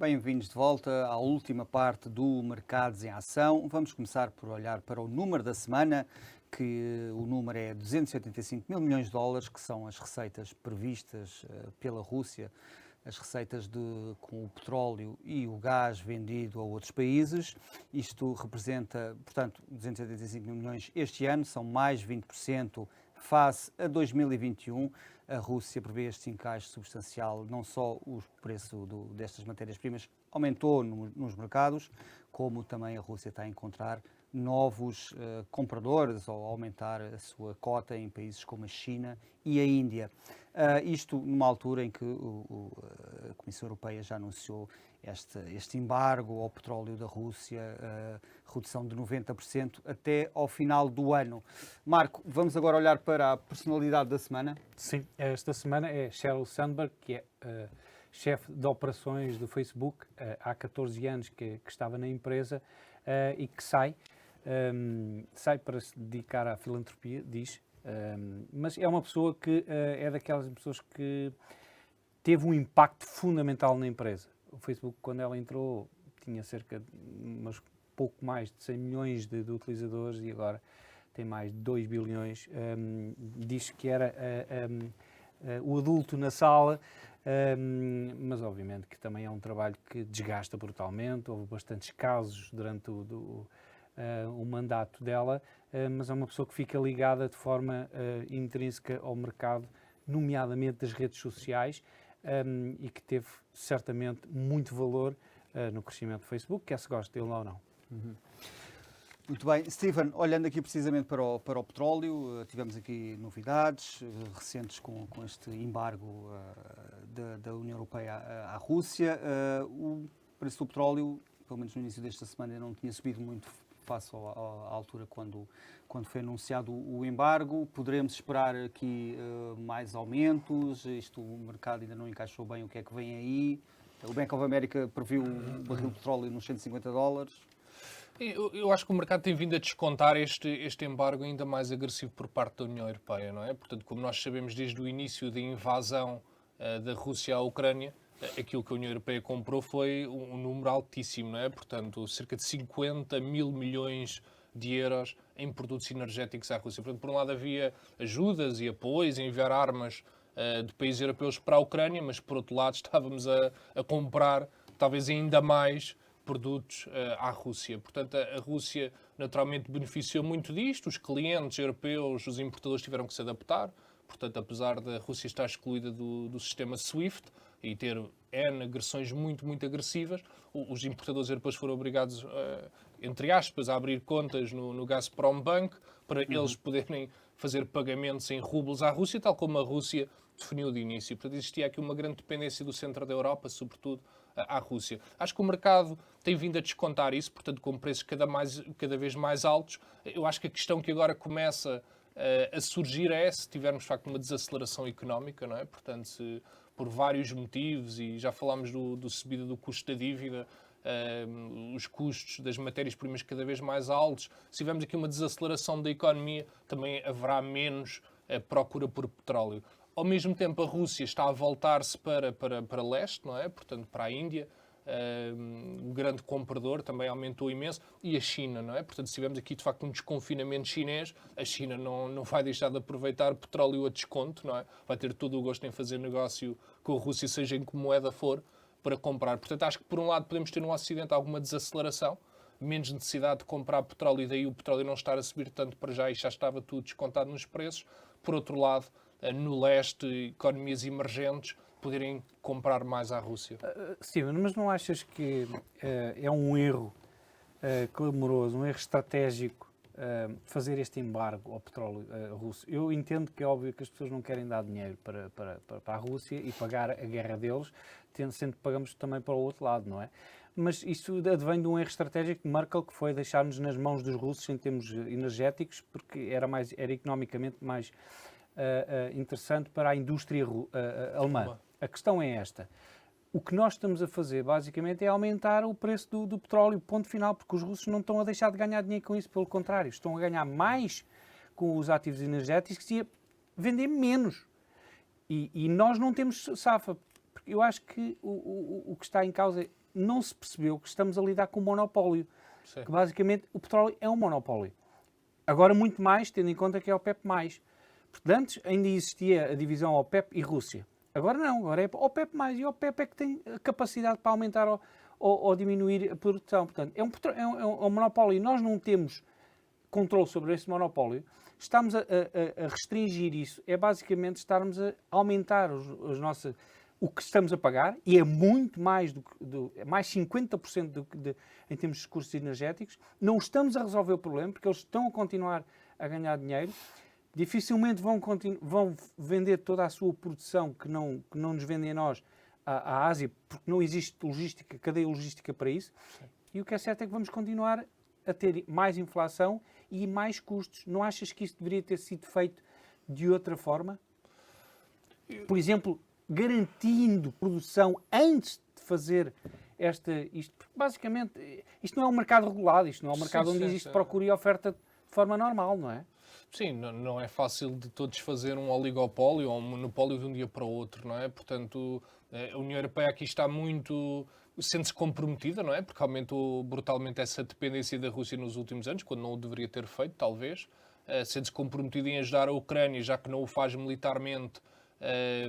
bem-vindos de volta à última parte do Mercados em Ação. Vamos começar por olhar para o número da semana, que o número é 285 mil milhões de dólares, que são as receitas previstas pela Rússia, as receitas com o petróleo e o gás vendido a outros países. Isto representa, portanto, 285 mil milhões este ano, são mais 20% face a 2021. A Rússia prevê este encaixe substancial, não só o preço destas matérias-primas aumentou nos mercados, como também a Rússia está a encontrar novos compradores ou aumentar a sua cota em países como a China e a Índia. Isto numa altura em que a Comissão Europeia já anunciou este embargo ao petróleo da Rússia, redução de 90% até ao final do ano. Marco, vamos agora olhar para a personalidade da semana. Sim, esta semana é Sheryl Sandberg, que é chefe de operações do Facebook, há 14 anos que estava na empresa e que sai para se dedicar à filantropia, diz, mas é uma pessoa que é daquelas pessoas que teve um impacto fundamental na empresa. O Facebook, quando ela entrou, tinha cerca de pouco mais de 100 milhões de utilizadores e agora tem mais de 2 bilhões. Diz que era o adulto na sala, mas obviamente que também é um trabalho que desgasta brutalmente. Houve bastantes casos durante o mandato dela, mas é uma pessoa que fica ligada de forma intrínseca ao mercado, nomeadamente das redes sociais, e que teve certamente muito valor no crescimento do Facebook, quer se goste dele ou não. Uhum. Muito bem. Steven, olhando aqui precisamente para o petróleo, tivemos aqui novidades recentes com este embargo da União Europeia à Rússia. O preço do petróleo, pelo menos no início desta semana, não tinha subido muito face à altura quando foi anunciado o embargo. Poderemos esperar aqui mais aumentos? O mercado ainda não encaixou bem o que é que vem aí. O Bank of America previu o barril de petróleo nos $150. Eu acho que o mercado tem vindo a descontar este embargo ainda mais agressivo por parte da União Europeia, não é? Portanto, como nós sabemos desde o início da invasão da Rússia à Ucrânia, aquilo que a União Europeia comprou foi um número altíssimo, não é? Portanto, cerca de 50 mil milhões de euros em produtos energéticos à Rússia. Portanto, por um lado havia ajudas e apoios, enviar armas de países europeus para a Ucrânia, mas por outro lado estávamos a comprar talvez ainda mais produtos à Rússia. Portanto, a Rússia naturalmente beneficiou muito disto, os clientes europeus, os importadores tiveram que se adaptar. Portanto, apesar da Rússia estar excluída do sistema SWIFT e ter N agressões muito, muito agressivas, os importadores europeus foram obrigados, entre aspas, a abrir contas no Gazprom Bank para eles poderem fazer pagamentos em rublos à Rússia, tal como a Rússia definiu de início. Portanto, existia aqui uma grande dependência do centro da Europa, sobretudo à Rússia. Acho que o mercado tem vindo a descontar isso, portanto, com preços cada vez mais altos. Eu acho que a questão que agora começa a surgir se tivermos, de facto, uma desaceleração económica, não é? Portanto, por vários motivos, e já falámos do subida do custo da dívida, os custos das matérias-primas cada vez mais altos, se tivermos aqui uma desaceleração da economia, também haverá menos procura por petróleo. Ao mesmo tempo, a Rússia está a voltar-se para leste, não é? Portanto, para a Índia. O grande comprador também aumentou imenso, e a China, não é? Portanto, se tivermos aqui de facto um desconfinamento chinês, a China não vai deixar de aproveitar petróleo a desconto, não é? Vai ter todo o gosto em fazer negócio com a Rússia, seja em que moeda for, para comprar. Portanto, acho que por um lado podemos ter no Ocidente alguma desaceleração, menos necessidade de comprar petróleo, e daí o petróleo não estar a subir tanto para já e já estava tudo descontado nos preços. Por outro lado, no leste, economias emergentes poderem comprar mais à Rússia. Steven, mas não achas que é um erro clamoroso, um erro estratégico fazer este embargo ao petróleo russo? Eu entendo que é óbvio que as pessoas não querem dar dinheiro para a Rússia e pagar a guerra deles, sendo que pagamos também para o outro lado, não é? Mas isso advém de um erro estratégico de Merkel, que foi deixar-nos nas mãos dos russos em termos energéticos, porque era economicamente mais interessante para a indústria alemã. A questão é esta. O que nós estamos a fazer, basicamente, é aumentar o preço do petróleo, ponto final, porque os russos não estão a deixar de ganhar dinheiro com isso, pelo contrário, estão a ganhar mais com os ativos energéticos e a vender menos. E nós não temos safa. Porque eu acho que o que está em causa não se percebeu que estamos a lidar com um monopólio. Sim. Que basicamente o petróleo é um monopólio. Agora muito mais, tendo em conta que é a OPEP+. Porque antes ainda existia a divisão OPEP e Rússia. Agora não, agora é OPEP+, e a OPEP é que tem a capacidade para aumentar ou diminuir a produção. Portanto, é um monopólio e nós não temos controle sobre esse monopólio. Estamos a restringir isso. É basicamente estarmos a aumentar o que estamos a pagar, e é muito mais mais 50% em termos de custos energéticos. Não estamos a resolver o problema, porque eles estão a continuar a ganhar dinheiro. Dificilmente vão vender toda a sua produção que não nos vendem a nós à Ásia, porque não existe cadeia logística para isso. Sim. E o que é certo é que vamos continuar a ter mais inflação e mais custos. Não achas que isso deveria ter sido feito de outra forma? Por exemplo, garantindo produção antes de fazer isto. Porque basicamente, isto não é um mercado regulado, isto não é um mercado onde existe procura e oferta de forma normal, não é? Sim, não é fácil de todos fazer um oligopólio ou um monopólio de um dia para o outro, não é? Portanto, a União Europeia aqui está muito... sente-se comprometida, não é? Porque aumentou brutalmente essa dependência da Rússia nos últimos anos, quando não o deveria ter feito, talvez. Sente-se comprometida em ajudar a Ucrânia, já que não o faz militarmente,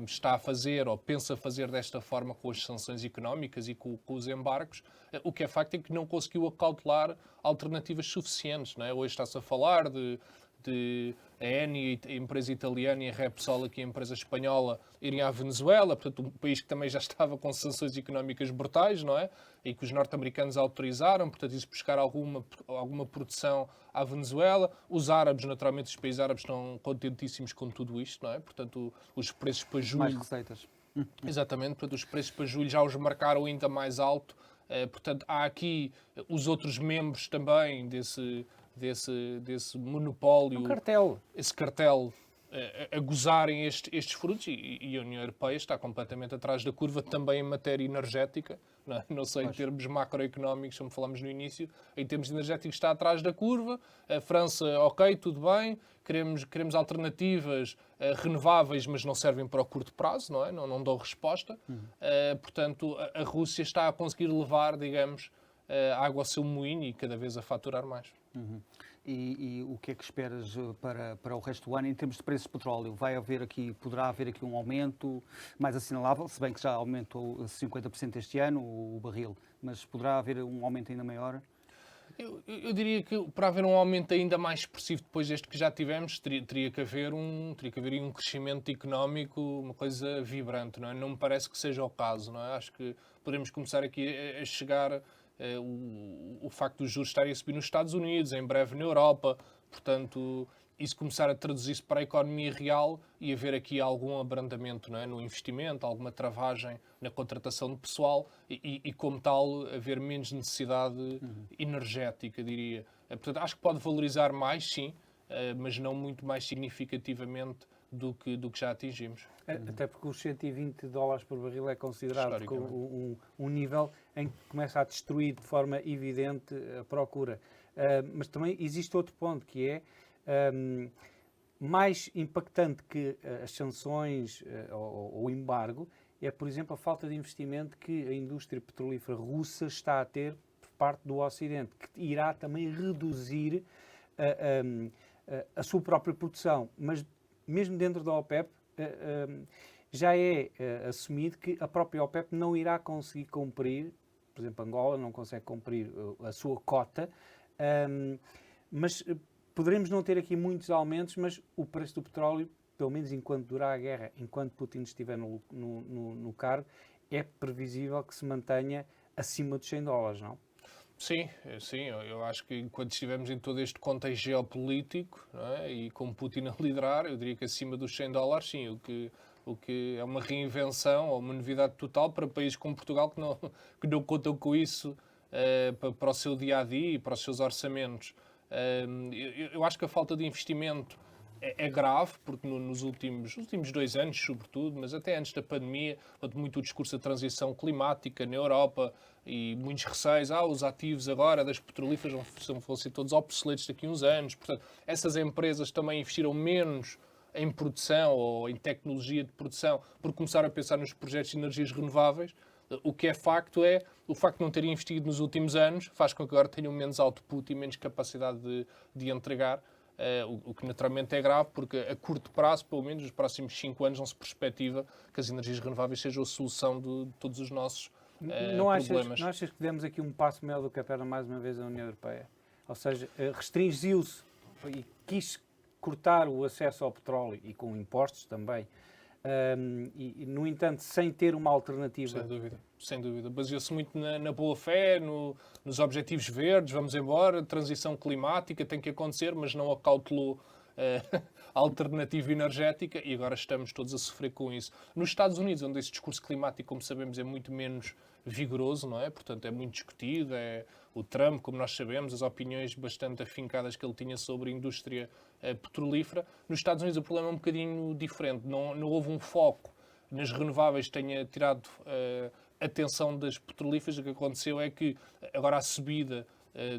está a fazer ou pensa fazer desta forma com as sanções económicas e com os embargos. O que é facto é que não conseguiu acautelar alternativas suficientes, não é? Hoje está-se a falar de a Eni, a empresa italiana, e a Repsol, aqui a empresa espanhola, irem à Venezuela, portanto um país que também já estava com sanções económicas brutais, não é? E que os norte-americanos autorizaram, portanto isso buscar alguma produção à Venezuela. Os árabes, naturalmente, os países árabes estão contentíssimos com tudo isto, não é? Portanto os preços para julho... Mais receitas. Exatamente, portanto os preços para julho já os marcaram ainda mais alto. Portanto há aqui os outros membros também desse monopólio, esse cartel a gozarem estes frutos, e a União Europeia está completamente atrás da curva também em matéria energética, não sei em termos macroeconómicos, como falámos no início, em termos energéticos está atrás da curva. A França, ok, tudo bem, queremos alternativas renováveis, mas não servem para o curto prazo, não é? Não dão resposta. Portanto, a Rússia está a conseguir levar, digamos, água ao seu moinho e cada vez a faturar mais. Uhum. E o que é que esperas para o resto do ano em termos de preços de petróleo? Poderá haver aqui um aumento mais assinalável, se bem que já aumentou 50% este ano o barril, mas poderá haver um aumento ainda maior? Eu diria que para haver um aumento ainda mais expressivo depois deste que já tivemos, teria que haver um crescimento económico, uma coisa vibrante, não é? Não me parece que seja o caso, não é? Acho que podemos começar aqui a chegar... o facto dos juros estarem a subir nos Estados Unidos, em breve na Europa, portanto, isso começar a traduzir-se para a economia real e haver aqui algum abrandamento, não é? No investimento, alguma travagem na contratação de pessoal e como tal, haver menos necessidade energética, diria. Portanto, acho que pode valorizar mais, sim, mas não muito mais significativamente do que já atingimos. Até porque os $120 por barril é considerado um nível em que começa a destruir de forma evidente a procura. Mas também existe outro ponto, que é mais impactante que as sanções ou o embargo, é, por exemplo, a falta de investimento que a indústria petrolífera russa está a ter por parte do Ocidente, que irá também reduzir a sua própria produção. Mas mesmo dentro da OPEP, já é assumido que a própria OPEP não irá conseguir cumprir, por exemplo, Angola não consegue cumprir a sua cota, mas poderemos não ter aqui muitos aumentos, mas o preço do petróleo, pelo menos enquanto durar a guerra, enquanto Putin estiver no cargo, é previsível que se mantenha acima dos $100, não? Sim, eu acho que enquanto estivermos em todo este contexto geopolítico, não é? E com Putin a liderar, eu diria que acima dos $100, sim, o que é uma reinvenção ou uma novidade total para países como Portugal que não contam com isso para o seu dia-a-dia e para os seus orçamentos. Eu acho que a falta de investimento é grave, porque nos últimos 2 anos, sobretudo, mas até antes da pandemia, houve muito o discurso da transição climática na Europa e muitos receios, os ativos agora das petrolíferas vão ser todos obsoletos daqui a uns anos. Portanto, essas empresas também investiram menos em produção ou em tecnologia de produção por começar a pensar nos projetos de energias renováveis. O que é facto é, o facto de não terem investido nos últimos anos faz com que agora tenham menos output e menos capacidade de entregar, o que naturalmente é grave, porque a curto prazo, pelo menos nos próximos 5 anos, não se perspectiva que as energias renováveis sejam a solução de todos os nossos problemas. Não achas que demos aqui um passo maior do que a perna mais uma vez à União Europeia? Ou seja, restringiu-se e quis cortar o acesso ao petróleo e com impostos também, e, no entanto, sem ter uma alternativa. Sem dúvida, sem dúvida. Baseou-se muito na boa-fé, nos objetivos verdes, vamos embora, transição climática tem que acontecer, mas não acautelou a alternativa energética e agora estamos todos a sofrer com isso. Nos Estados Unidos, onde esse discurso climático, como sabemos, é muito menos vigoroso, não é? Portanto, é muito discutido, é o Trump, como nós sabemos, as opiniões bastante afincadas que ele tinha sobre a indústria petrolífera. Nos Estados Unidos o problema é um bocadinho diferente, não houve um foco nas renováveis que tenha tirado a atenção das petrolíferas. O que aconteceu é que agora a subida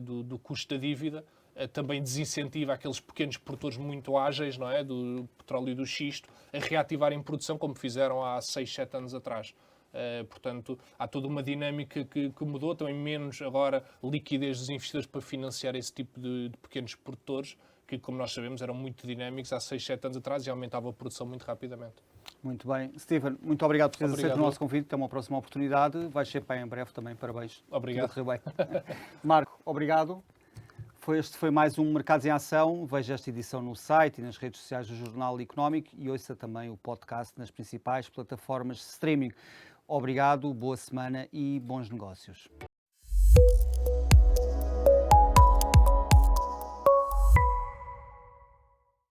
do custo da dívida também desincentiva aqueles pequenos produtores muito ágeis, não é, do petróleo e do xisto, a reativarem produção como fizeram há 6, 7 anos atrás. Portanto, há toda uma dinâmica que mudou, também menos agora liquidez dos investidores para financiar esse tipo de pequenos produtores, que, como nós sabemos, eram muito dinâmicos há 6, 7 anos atrás e aumentavam a produção muito rapidamente. Muito bem. Steven, muito obrigado por teres aceito o nosso convite. Até uma próxima oportunidade. Vais ser pai em breve também. Parabéns. Obrigado. Tudo a correr bem. Marco, obrigado. Este foi mais um Mercados em Ação. Veja esta edição no site e nas redes sociais do Jornal Económico e ouça também o podcast nas principais plataformas de streaming. Obrigado, boa semana e bons negócios.